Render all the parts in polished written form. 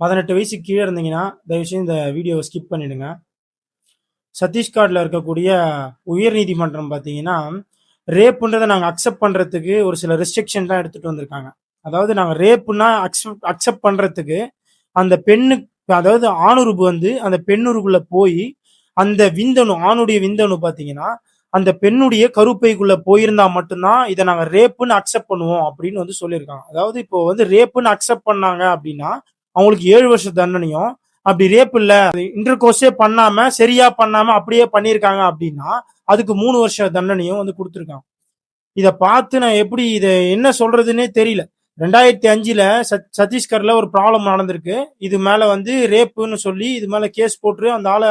18 வயசுக்கு கீழே இருந்தீங்கன்னா தயவுசெய்து இந்த வீடியோவை ஸ்கிப் பண்ணிடுங்க. சத்தீஸ்கர்ல இருக்கக்கூடிய உயர் நீதிமன்றம் பார்த்தீங்கன்னா, ரேப்புன்றதை நாங்கள் அக்செப்ட் பண்றதுக்கு ஒரு சில ரெஸ்ட்ரிக்ஷன்லாம் எடுத்துட்டு வந்திருக்காங்க. அதாவது நாங்கள் ரேப்புனா அக்செப்ட் பண்றதுக்கு அந்த பெண்ணு, அதாவது ஆணுறுப்பு வந்து அந்த பெண்ணுறுப்புல போய் அந்த விந்தணு, ஆணுடைய விந்தணு பார்த்தீங்கன்னா அந்த பெண்ணுடைய கருப்பைக்குள்ள போயிருந்தா மட்டும்தான் இதை நாங்க ரேப்புன்னு அக்செப்ட் பண்ணுவோம் அப்படின்னு வந்து சொல்லியிருக்காங்க. அதாவது இப்போ வந்து ரேப்புன்னு அக்செப்ட் பண்ணாங்க அப்படின்னா அவங்களுக்கு 7 வருஷ தண்டனையும், அப்படி ரேப் இல்ல இன்டர் கோர்ஸே பண்ணாம சரியா பண்ணாம அப்படியே பண்ணியிருக்காங்க அப்படின்னா அதுக்கு 3 வருஷ தண்டனையும் வந்து கொடுத்துருக்காங்க. இதை பார்த்து நான் எப்படி இதை என்ன சொல்றதுன்னே தெரியல. 2005ல சத்தீஸ்கர்ல ஒரு ப்ராப்ளம் நடந்திருக்கு. இது மேல வந்து ரேப்புன்னு சொல்லி இது மேல கேஸ் போட்டு அந்த ஆளை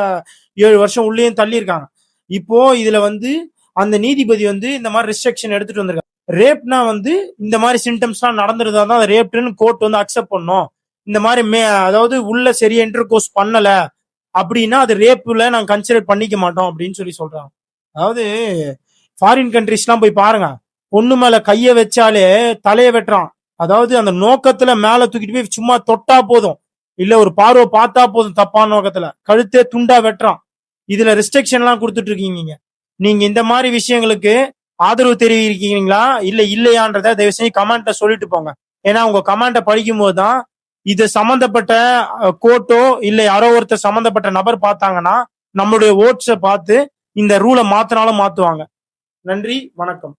7 வருஷம் உள்ளேயும் தள்ளியிருக்காங்க. இப்போ இதுல வந்து அந்த நீதிபதி வந்து இந்த மாதிரி ரெஸ்ட்ரிக்ஷன் எடுத்துட்டு வந்திருக்காங்க. ரேப்னா வந்து இந்த மாதிரி சிம்டம்ஸ்லாம் நடந்துருந்தா தான் ரேப்னு கோர்ட் வந்து அக்செப்ட் பண்ணும். இந்த மாதிரி அதாவது உள்ள சரியா இன்டர் கோர்ஸ் பண்ணல அப்படின்னா அது ரேப்ல நாங்க கன்சிடர் பண்ணிக்க மாட்டோம் அப்படின்னு சொல்லி சொல்றாங்க. அதாவது ஃபாரின் கண்ட்ரிஸ்லாம் போய் பாருங்க, பொண்ணு மேல கைய வச்சாலே தலையை வெட்டுறான். அதாவது அந்த நோக்கத்துல மேல தூக்கிட்டு போய் சும்மா தொட்டா போதும், இல்ல ஒரு பார்வை பார்த்தா போதும், தப்பான நோக்கத்துல கழுத்தே துண்டா வெட்டுறான். இதுல ரெஸ்ட்ரிக்ஷன் எல்லாம் கொடுத்துட்டு இருக்கீங்க. நீங்க இந்த மாதிரி விஷயங்களுக்கு ஆதரவு தெரிவிக்கிறீங்களா இல்ல இல்லையான்றத தயவு செஞ்சு கமெண்ட்ல சொல்லிட்டு போங்க. ஏன்னா உங்க கமெண்ட்டை படிக்கும் போதுதான் இது சம்பந்தப்பட்ட கோர்ட்டோ இல்ல யாரோ ஒருத்தர் சம்பந்தப்பட்ட நபர் பார்த்தாங்கன்னா நம்மளுடைய ஓட்ஸை பார்த்து இந்த ரூலை மாத்தினாலும் மாத்துவாங்க. நன்றி, வணக்கம்.